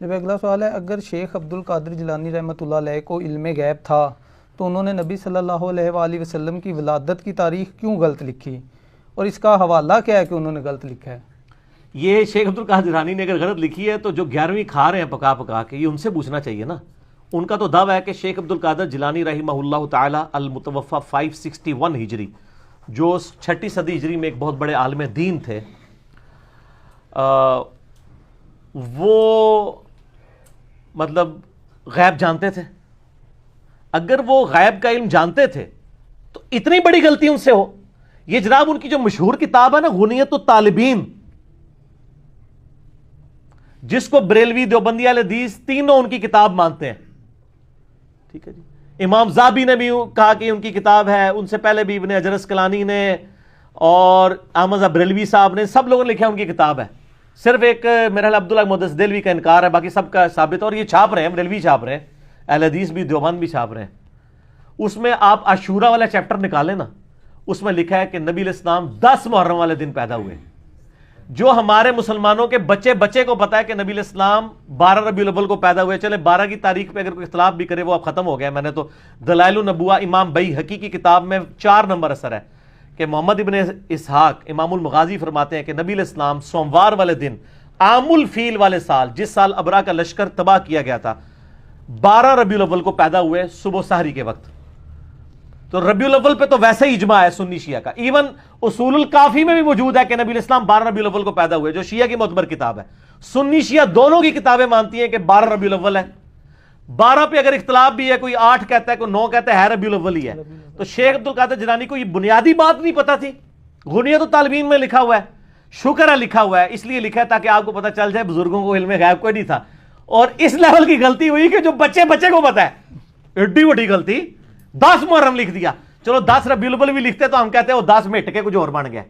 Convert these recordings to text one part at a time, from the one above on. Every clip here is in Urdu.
جب اگلا سوال ہے، اگر شیخ عبد القادر جیلانی رحمۃ اللہ علیہ کو علم غیب تھا تو انہوں نے نبی صلی اللہ علیہ وآلہ وسلم کی ولادت کی تاریخ کیوں غلط لکھی، اور اس کا حوالہ کیا ہے کہ انہوں نے غلط لکھا ہے؟ یہ شیخ عبد القادر جیلانی نے اگر غلط لکھی ہے تو جو 11ویں کھا رہے ہیں پکا پکا کے، یہ ان سے پوچھنا چاہیے نا۔ ان کا تو دعویٰ ہے کہ شیخ عبد القادر جیلانی رحمہ اللہ تعالی المتوفی 561 ہجری، جو 6 صدی ہجری میں ایک بہت بڑے عالم دین تھے، وہ مطلب غیب جانتے تھے۔ اگر وہ غیب کا علم جانتے تھے تو اتنی بڑی غلطی ان سے ہو۔ یہ جناب ان کی جو مشہور کتاب ہے نا، غنیت الطالبین، جس کو بریلوی، دیوبندی، اہل حدیث تینوں ان کی کتاب مانتے ہیں، ٹھیک ہے جی۔ امام زابی نے بھی کہا کہ ان کی کتاب ہے، ان سے پہلے بھی ابن حجر اسقلانی نے اور احمد بریلوی صاحب نے، سب لوگوں نے لکھا ان کی کتاب ہے۔ صرف ایک میرا خیال عبداللہ محدث دہلوی کا انکار ہے، باقی سب کا ثابت ہے، اور یہ چھاپ رہے ہیں، بریلوی چھاپ رہے ہیں، اہل حدیث بھی، دیوبند بھی چھاپ رہے ہیں۔ اس میں آپ عاشورہ والا چیپٹر نکالیں نا، اس میں لکھا ہے کہ نبی علیہ السلام 10 محرم والے دن پیدا ہوئے۔ جو ہمارے مسلمانوں کے بچے کو پتا ہے کہ نبی علیہ السلام 12 ربیع الاول کو پیدا ہوئے، چلے 12 کی تاریخ پہ اگر کوئی اختلاف بھی کرے وہ اب ختم ہو گیا۔ میں نے تو دلائل النبوہ امام بیہقی کی کتاب میں 4 نمبر اثر ہے کہ محمد ابن اسحاق امام المغازی فرماتے ہیں کہ نبی علیہ السلام سوموار والے دن عام الفیل والے سال، جس سال ابرا کا لشکر تباہ کیا گیا تھا، 12 ربیع الاول کو پیدا ہوئے صبح سحری کے وقت۔ تو ربیع الاول پہ تو ویسے ہی اجماع ہے سنی شیعہ کا، ایون اصول الکافی میں بھی موجود ہے کہ نبی علیہ السلام 12 ربیع الاول کو پیدا ہوئے، جو شیعہ کی معتبر کتاب ہے۔ سنی شیعہ دونوں کی کتابیں مانتی ہیں کہ 12 ربیع الاول ہے۔ 12 پہ اگر اختلاف بھی ہے، کوئی 8 کہتا ہے، کوئی 9 کہتا ہے ربیع الاول ہی ہے۔ تو شیخ عبد القادر جیلانی کو یہ بنیادی بات نہیں پتا تھی۔ غنیت الطالبین میں لکھا ہوا ہے، شکر ہے لکھا ہوا ہے، اس لیے لکھا ہے تاکہ آپ کو پتہ چل جائے بزرگوں کو علم غیب کوئی نہیں تھا۔ اور اس لیول کی غلطی ہوئی کہ جو بچے کو پتا ہے، ایڈی بڑی غلطی، 10 محرم لکھ دیا۔ چلو 10 ربیع الاول بھی لکھتے تو ہم کہتے ہیں وہ 10 میں اٹکے کچھ اور بن گیا۔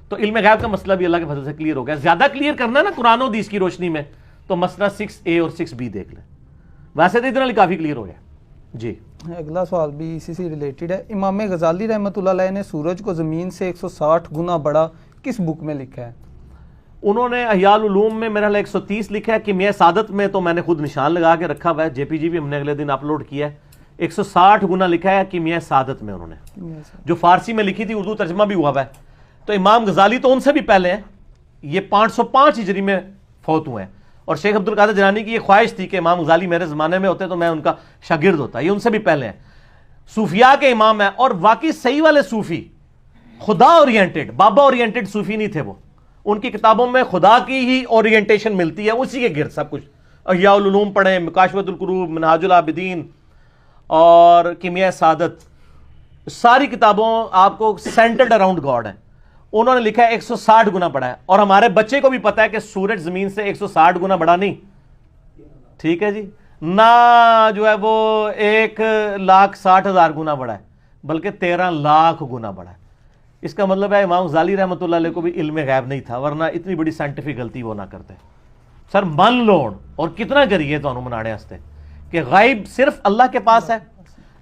تو علم غیب کا مسئلہ بھی اللہ کے فضل سے کلیئر ہو گیا۔ زیادہ کلیئر کرنا ہے نا قرآن و حدیث کی روشنی میں تو مسئلہ 6A اور 6B دیکھ لیں، ویسے تو ادھر کافی کلیئر ہو گیا جی۔ اگلا سوال بھی اسی سے ریلیٹڈ ہے۔ امام غزالی رحمۃ اللہ علیہ نے سورج کو زمین سے 160 گنا بڑا کس بک میں لکھا ہے؟ انہوں نے احیاء العلوم میں میرا 130 لکھا ہے، کیمیاء سعادت میں تو میں نے خود نشان لگا کے رکھا ہوا ہے، JPG بھی ہم نے اگلے دن اپلوڈ کیا ہے۔ 160 گنا لکھا ہے کیمیاء سعادت میں انہوں نے، جو فارسی میں لکھی تھی، اردو ترجمہ بھی ہوا ہوا ہے۔ تو امام غزالی تو ان سے بھی پہلے ہیں، یہ 505 ہجری میں فوت ہوئے ہیں، اور شیخ عبد القادر جیلانی کی یہ خواہش تھی کہ امام غزالی میرے زمانے میں ہوتے تو میں ان کا شاگرد ہوتا، یہ ان سے بھی پہلے ہیں۔ صوفیاء کے امام ہیں، اور واقعی صحیح والے صوفی، خدا اورینٹڈ، بابا اورینٹڈ صوفی نہیں تھے وہ۔ ان کی کتابوں میں خدا کی ہی اورینٹیشن ملتی ہے، اسی کے گرد سب کچھ۔ احیاء العلوم پڑھیں، مکاشفۃ القروب، منہاج العابدین اور کیمیاء سعادت، ساری کتابوں آپ کو سینٹرڈ اراؤنڈ گاڈ ہیں۔ انہوں نے لکھا ہے 160 گنا بڑا ہے، اور ہمارے بچے کو بھی پتا ہے کہ سورج زمین سے 160 گنا بڑا نہیں، ٹھیک ہے جی، نہ جو ہے وہ 1,60,000 گنا بڑا ہے، بلکہ 13 لاکھ گنا بڑا ہے۔ اس کا مطلب ہے امام غزالی رحمۃ اللہ علیہ کو بھی علم غیب نہیں تھا، ورنہ اتنی بڑی سائنٹیفک غلطی وہ نہ کرتے۔ سر من لوڑ اور کتنا کریے تو منانے ہستے کہ غیب صرف اللہ کے پاس ہے۔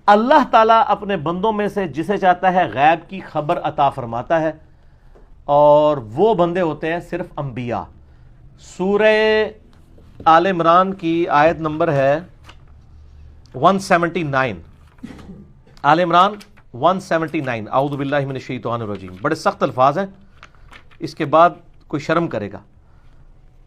اللہ تعالیٰ اپنے بندوں میں سے جسے چاہتا ہے غیب کی خبر عطا فرماتا ہے، اور وہ بندے ہوتے ہیں صرف انبیاء۔ سورہ آل عمران کی آیت نمبر ہے 179، آل عمران 179، اعوذ باللہ من الشیطان الرجیم۔ بڑے سخت الفاظ ہیں، اس کے بعد کوئی شرم کرے گا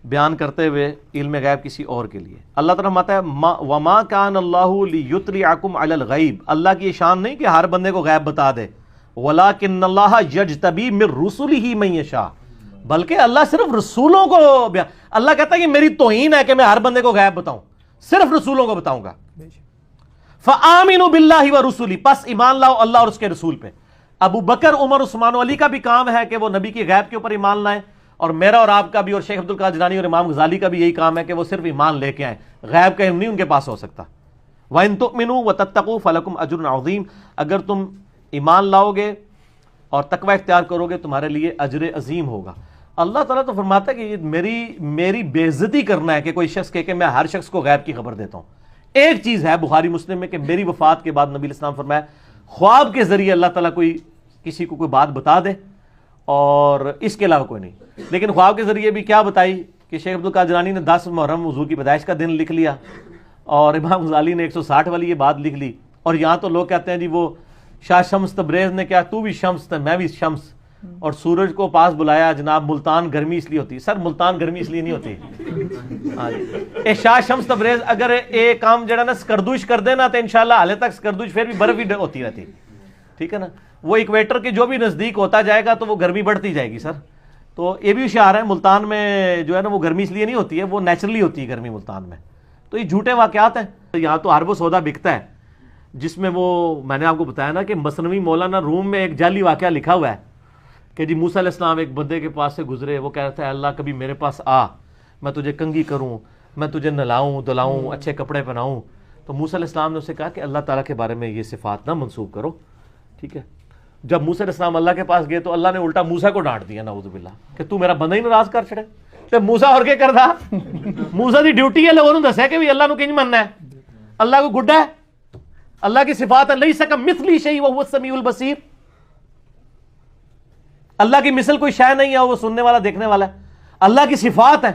بیان کرتے ہوئے علم غیب کسی اور کے لیے۔ اللہ تعالیٰ فرماتا ہے وَمَا كَانَ اللَّهُ لِيُطْلِعَكُمْ عَلَى الْغَيْبِ، اللہ کی یہ شان نہیں کہ ہر بندے کو غیب بتا دے، وَلَٰكِنَّ اللَّهَ يَجْتَبِي مِن رُّسُلِهِ مَن يَشَاءُ، بلکہ اللہ صرف رسولوں کو اللہ کہتا ہے کہ میری توہین ہے کہ میں ہر بندے کو غیب بتاؤں، صرف رسولوں کو بتاؤں گا۔ فَآمِنُوا بِاللَّهِ وَرُسُلِهِ، پس ایمان لاؤ اللہ اور اس کے رسول پہ۔ ابو بکر، عمر، عثمان و علی کا بھی کام ہے کہ وہ نبی کی غیب کے اوپر ایمان لائیں، اور میرا اور آپ کا بھی، اور شیخ عبد القادر جیلانی اور امام غزالی کا بھی یہی کام ہے کہ وہ صرف ایمان لے کے آئیں، غیب کا علم نہیں ان کے پاس ہو سکتا۔ وَإِن تُؤْمِنُوا وَتَتَّقُوا فَلَكُمْ أَجْرٌ عَظِيمٌ، اگر تم ایمان لاؤ گے اور تقوی اختیار کرو گے تمہارے لیے اجر عظیم ہوگا۔ اللہ تعالیٰ تو فرماتا ہے کہ یہ میری بے عزتی کرنا ہے کہ کوئی شخص کہے کہ میں ہر شخص کو غیب کی خبر دیتا ہوں۔ ایک چیز ہے بخاری مسلم میں کہ میری وفات کے بعد نبی علیہ السلام فرمایا خواب کے ذریعے اللہ تعالیٰ کسی کو کوئی بات بتا دے، اور اس کے علاوہ کوئی نہیں۔ لیکن خواب کے ذریعے بھی کیا بتائی کہ شیخ عبد القادر جیلانی نے 10 محرم حضور کی پیدائش کا دن لکھ لیا اور امام غزالی نے 160 والی یہ بات لکھ لی, اور یہاں تو لوگ کہتے ہیں جی وہ شاہ شمس تبریز نے کیا تو بھی شمس تھا میں بھی شمس, اور سورج کو پاس بلایا جناب ملتان گرمی اس لیے ہوتی. سر ملتان گرمی اس لیے نہیں ہوتی. ہاں جی, اے شاہ شمس تبریز اگر ایک کام جڑا نا سکردوش کر دینا تو انشاءاللہ حالے تک سکردوش پھر بھی برف ہی ہوتی رہتی, ٹھیک ہے نا. وہ ایکویٹر کے جو بھی نزدیک ہوتا جائے گا تو وہ گرمی بڑھتی جائے گی سر. تو یہ بھی اشعار ہے, ملتان میں جو ہے نا وہ گرمی اس لیے نہیں ہوتی ہے, وہ نیچرلی ہوتی ہے گرمی ملتان میں. تو یہ جھوٹے واقعات ہیں. یہاں تو ارب و سودا بکتا ہے جس میں وہ میں نے آپ کو بتایا نا کہ مثنوی مولانا روم میں ایک جعلی واقعہ لکھا ہوا ہے کہ جی موسیٰ علیہ السلام ایک بندے کے پاس سے گزرے, وہ کہہ رہا تھا اللہ کبھی میرے پاس آ, میں تجھے کنگھی کروں, میں تجھے نہلاؤں دلاؤں, اچھے کپڑے پہناؤں. تو موسیٰ علیہ السلام نے اسے کہا کہ اللہ تعالیٰ کے بارے میں یہ صفات نہ منسوب کرو, ٹھیک ہے. جب موسیٰ علیہ السلام اللہ کے پاس گئے تو اللہ نے الٹا موسیٰ کو ڈانٹ دیا نعوذ باللہ کہ تو میرا بندہ ہی ناراض کر چھڑے. تو موسیٰ اور کیا کرتا, موسیٰ دی ڈیوٹی ہے لوگوں نے دسیا کہ اللہ نو کنج مننا ہے, اللہ کو گڈا ہے, اللہ کی صفات ہے لیس کمثلہ شیء وہو السمیع البصیر, اللہ کی مثل کوئی شے نہیں ہے, وہ سننے والا دیکھنے والا ہے. اللہ کی صفات ہے.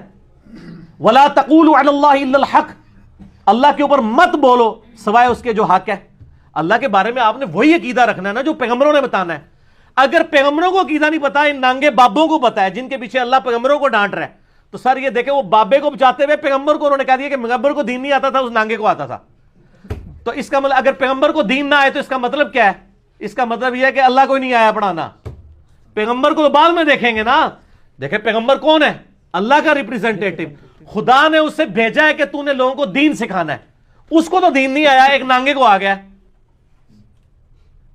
ولا تقولوا علی اللہ الا الحق, اللہ کے اوپر مت بولو سوائے اس کے جو حق ہے. اللہ کے بارے میں آپ نے وہی عقیدہ رکھنا ہے نا جو پیغمبروں نے بتانا ہے. اگر پیغمبروں کو عقیدہ نہیں پتا, ان نانگے بابوں کو پتا ہے جن کے پیچھے اللہ پیغمبروں کو ڈانٹ رہا ہے, تو سر یہ دیکھیں وہ بابے کو بچاتے ہوئے پیغمبر کو انہوں نے کہہ دیا کہ پیغمبر کو دین نہیں آتا تھا, اس نانگے کو آتا تھا. تو اس کا مطلب اگر پیغمبر کو دین نہ آئے تو اس کا مطلب کیا ہے؟ اس کا مطلب یہ ہے کہ اللہ کو نہیں آیا پڑھانا. پیغمبر کو تو بعد میں دیکھیں گے نا. دیکھیں پیغمبر کون ہے؟ اللہ کا ریپریزنٹیٹو. خدا نے اس سے بھیجا ہے کہ تو نے لوگوں کو دین سکھانا ہے. اس کو تو دین نہیں آیا, ایک نانگے کو آ گیا.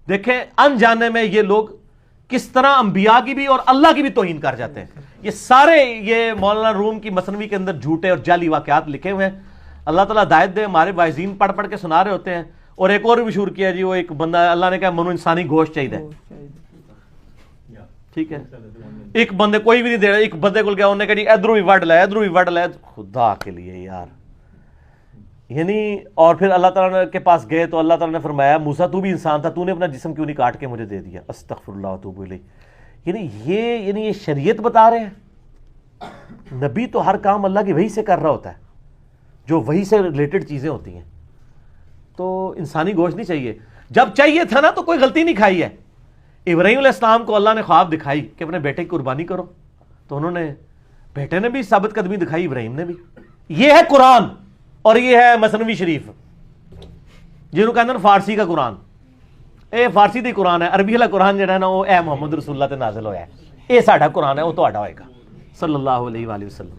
دیکھیں انجانے میں یہ لوگ کس طرح انبیاء کی بھی اور اللہ کی بھی توہین کر جاتے ہیں. یہ سارے یہ مولانا روم کی مثنوی کے اندر جھوٹے اور جعلی واقعات لکھے ہوئے ہیں. اللہ تعالیٰ ہدایت دے. ہمارے واعظین پڑھ پڑھ کے سنا رہے ہوتے ہیں. اور ایک اور بھی مشہور کیا جی, وہ ایک بندہ اللہ نے کہا منو انسانی گوشت چاہیے, ٹھیک ہے, ایک بندے کوئی بھی نہیں دے رہا, ایک بندے کو گیا انہوں نے کہا جی ادھروں بھی وڈ لے, ادھروں بھی وڈ لے. خدا کے لیے یار, یعنی اور پھر اللہ تعالیٰ کے پاس گئے تو اللہ تعالیٰ نے فرمایا موسیٰ تو بھی انسان تھا, تو نے اپنا جسم کیوں نہیں کاٹ کے مجھے دے دیا؟ استغفر اللہ واتوب الیہ. یعنی یہ شریعت بتا رہے ہیں. نبی تو ہر کام اللہ کی وحی سے کر رہا ہوتا ہے, جو وحی سے ریلیٹڈ چیزیں ہوتی ہیں. تو انسانی گوشت نہیں چاہیے. جب چاہیے تھا نا تو کوئی غلطی نہیں کھائی ہے. ابراہیم علیہ السلام کو اللہ نے خواب دکھائی کہ اپنے بیٹے کی قربانی کرو, تو انہوں نے, بیٹے نے بھی ثابت قدمی دکھائی, ابراہیم نے بھی. یہ ہے قرآن اور یہ ہے مثنوی شریف, جنہوں کہتے ہیں فارسی کا قرآن. اے فارسی دی قرآن ہے, عربی والا قرآن جڑا ہے نا وہ اے محمد رسول اللہ تے نازل ہویا ہے. یہ ساڈا قرآن ہے, وہ تہاڈا ہوئے گا صلی اللہ علیہ وآلہ وسلم.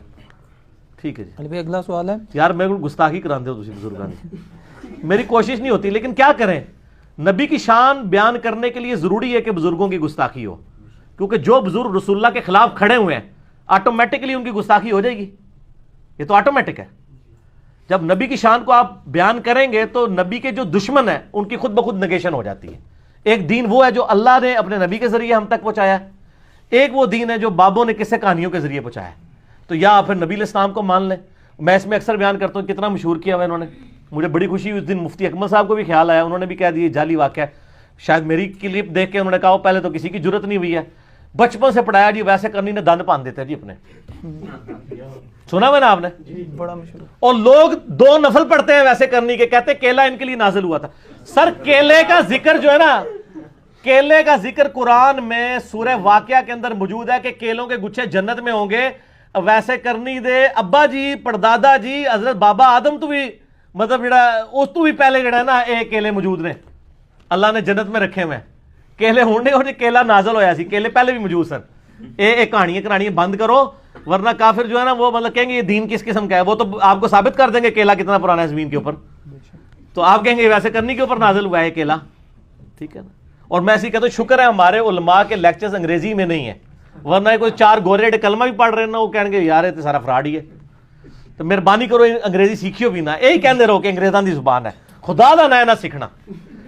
ٹھیک ہے جی. علی بھائی اگلا سوال ہے. یار میرے کو گستاخی کراندے ہو تسی بزرگاں دی. میری کوشش نہیں ہوتی لیکن کیا کریں, نبی کی شان بیان کرنے کے لیے ضروری ہے کہ بزرگوں کی گستاخی ہو, کیونکہ جو بزرگ رسول اللہ کے خلاف کھڑے ہوئے ہیں آٹومیٹکلی ان کی گستاخی ہو جائے گی. یہ تو آٹومیٹک ہے. جب نبی کی شان کو آپ بیان کریں گے تو نبی کے جو دشمن ہیں ان کی خود بخود نگیشن ہو جاتی ہے. ایک دین وہ ہے جو اللہ نے اپنے نبی کے ذریعے ہم تک پہنچایا ہے, ایک وہ دین ہے جو بابوں نے قصے کہانیوں کے ذریعے پہنچایا ہے. تو یا پھر نبی علیہ السلام کو مان لیں. میں اس میں اکثر بیان کرتا ہوں کتنا مشہور کیا ہوا انہوں نے. مجھے بڑی خوشی ہوئی اس دن مفتی اکمل صاحب کو بھی خیال آیا, انہوں نے بھی کہہ دیا جعلی واقعہ ہے. شاید میری کلپ دیکھ کے انہوں نے کہا پہلے تو کسی کی ضرورت نہیں ہوئی ہے, بچپن سے پڑھایا جی ویسے کرنی نے دند پان دیتے جی اپنے. سنا میں نا آپ نے, بڑا مشہور. اور لوگ 2 نفل پڑھتے ہیں ویسے کرنی کے, کہتے ہیں کیلا ان کے لیے نازل ہوا تھا. سر کیلے کا ذکر جو ہے نا, کیلے کا ذکر قرآن میں سورہ واقعہ کے اندر موجود ہے کہ کیلوں کے گچھے جنت میں ہوں گے. ویسے کرنی دے ابا جی پردادا جی حضرت بابا آدم تو بھی مطلب جڑا اس تو بھی پہلے جڑا ہے نا اے کیلے موجود نے, اللہ نے جنت میں رکھے ہوئے کیلے ہونے, اور کیلا نازل ہویا سی. کیلے پہلے بھی موجود سر. اے کہانیاں بند کرو, ورنہ کافر جو ہے نا وہ مطلب کہیں گے یہ دین کس قسم کا ہے. وہ تو آپ کو ثابت کر دیں گے کیلا کتنا پرانا ہے زمین کے اوپر, تو آپ کہیں گے ویسے کرنی کے اوپر نازل ہوا ہے کیلا. ٹھیک ہے نا. اور میں ایسی کہتا ہوں شکر ہے ہمارے علماء کے لیکچرز انگریزی میں نہیں ہیں, ورنہ کوئی 4 گورے کلمہ بھی پڑھ رہے ہیں نا وہ کہیں گے یار یہ تو سارا فراڈ ہی ہے. تو مہربانی کرو انگریزی سیکھیو بھی نہ, یہی کہندے رہو کہ انگریزاں دی زبان ہے, خدا دا نہ سیکھنا,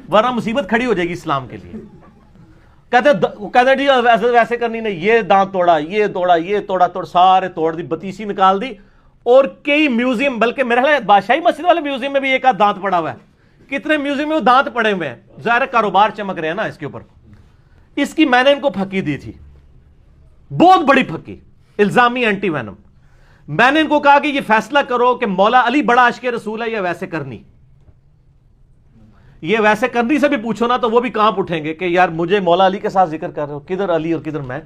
ورنہ مصیبت کھڑی ہو جائے گی اسلام کے لیے. کہتے جی ویسے کرنی نے یہ دانت توڑا, یہ توڑا, یہ توڑا, سارے توڑ دی, بتیسی نکال دی. اور کئی میوزیم, بلکہ میرا خیال ہے بادشاہی مسجد والے میوزیم میں بھی ایک آدھ دانت پڑا ہوا ہے. کتنے میوزیم میں وہ دانت پڑے ہوئے ہیں, ظاہر کاروبار چمک رہے ہیں نا اس کے اوپر. اس کی میں نے ان کو پھکی دی تھی, بہت بڑی پھکی, الزامی اینٹی وینم. میں نے ان کو کہا کہ یہ فیصلہ کرو کہ مولا علی بڑا عاشق رسول ہے یا ویسے کرنی. یہ ویسے کرنی سے بھی پوچھو نا تو وہ بھی کانپ اٹھیں گے کہ یار مجھے مولا علی کے ساتھ ذکر کر رہے ہو, کدھر علی اور کدھر میں.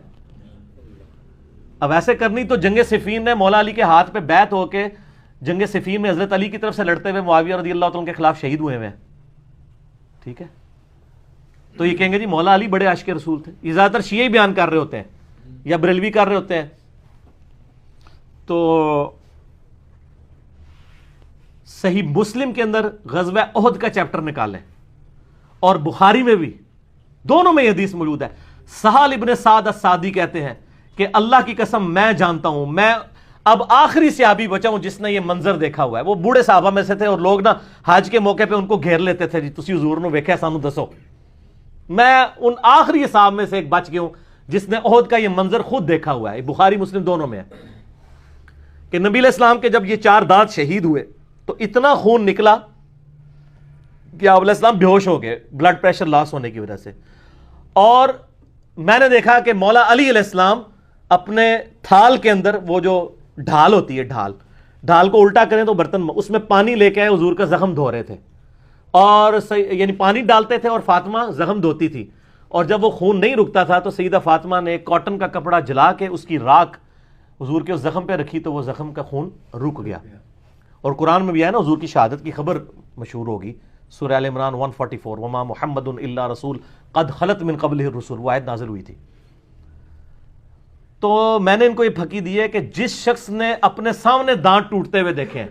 اب ویسے کرنی تو جنگ صفین میں مولا علی کے ہاتھ پہ بیعت ہو کے جنگ صفین میں حضرت علی کی طرف سے لڑتے ہوئے معاویہ رضی اللہ عنہ کے خلاف شہید ہوئے ہیں. ٹھیک ہے, تو یہ کہیں گے جی مولا علی بڑے عاشق رسول تھے. یہ زیادہ تر شیعہ ہی بیان کر رہے ہوتے ہیں یا بریلوی کر رہے ہوتے ہیں. تو صحیح مسلم کے اندر غزوہ احد کا چیپٹر نکالیں اور بخاری میں بھی, دونوں میں یہ حدیث موجود ہے. سہل ابن سعد السعدی کہتے ہیں کہ اللہ کی قسم میں جانتا ہوں, میں اب آخری صحابی بچا ہوں جس نے یہ منظر دیکھا ہوا ہے. وہ بوڑھے صحابہ میں سے تھے اور لوگ نا حج کے موقع پہ ان کو گھیر لیتے تھے, جی تسی حضور نو ویکھیا سانو دسو. میں ان آخری صحابہ میں سے ایک بچ گیا ہوں جس نے احد کا یہ منظر خود دیکھا ہوا ہے. بخاری مسلم دونوں میں ہے کہ نبی علیہ السلام کے جب یہ 4 دانت شہید ہوئے تو اتنا خون نکلا کہ آپ علیہ السلام بیہوش ہو گئے بلڈ پریشر لاس ہونے کی وجہ سے. اور میں نے دیکھا کہ مولا علی علیہ السلام اپنے تھال کے اندر, وہ جو ڈھال ہوتی ہے, ڈھال کو الٹا کریں تو برتن میں, اس میں پانی لے کے آئے, حضور کا زخم دھو رہے تھے. اور یعنی پانی ڈالتے تھے اور فاطمہ زخم دھوتی تھی. اور جب وہ خون نہیں رکتا تھا تو سیدہ فاطمہ نے کاٹن کا کپڑا جلا کے اس کی راکھ حضور کے اس زخم پہ رکھی تو وہ زخم کا خون رک گیا. اور قرآن میں بھی ہے نا حضور کی شہادت کی خبر مشہور ہوگی, سورہ ال عمران 144, وما محمد الا رسول قد خلت من قبلہ الرسل, وہ آیت نازل ہوئی تھی. تو میں نے ان کو یہ پھکی دی ہے کہ جس شخص نے اپنے سامنے دانت ٹوٹتے ہوئے دیکھے ہیں,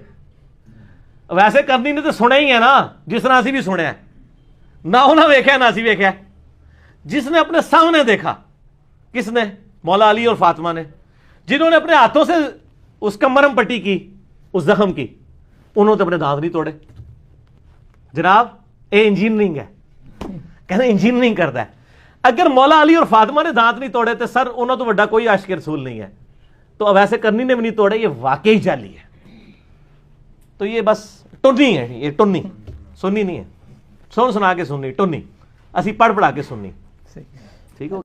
ویسے کرنی نے تو سنے ہی ہے نا, جس نے اسی بھی سنے ہیں, نہ ہونا ویکھا ہے نہ اسی ویکھا ہے. جس نے اپنے سامنے دیکھا, کس نے؟ مولا علی اور فاطمہ نے, جنہوں نے اپنے ہاتھوں سے اس کا مرہم پٹی کی, اس زخم کی, انہوں نے اپنے دانت نہیں توڑے. جناب اے انجینئرنگ ہے, کہنا انجینئرنگ کرتا ہے. اگر مولا علی اور فاطمہ نے دانت نہیں توڑے تو سر انہوں تو بڑا کوئی عاشق رسول نہیں ہے. تو اب ایسے کرنی نے بھی نہیں توڑے, یہ واقعی جعلی ہے. تو یہ بس ٹنی ہے, یہ ٹنی سنی نہیں ہے, سنا کے سننی, ٹنی اسی پڑھ پڑھا کے سننی. ٹھیک ہو.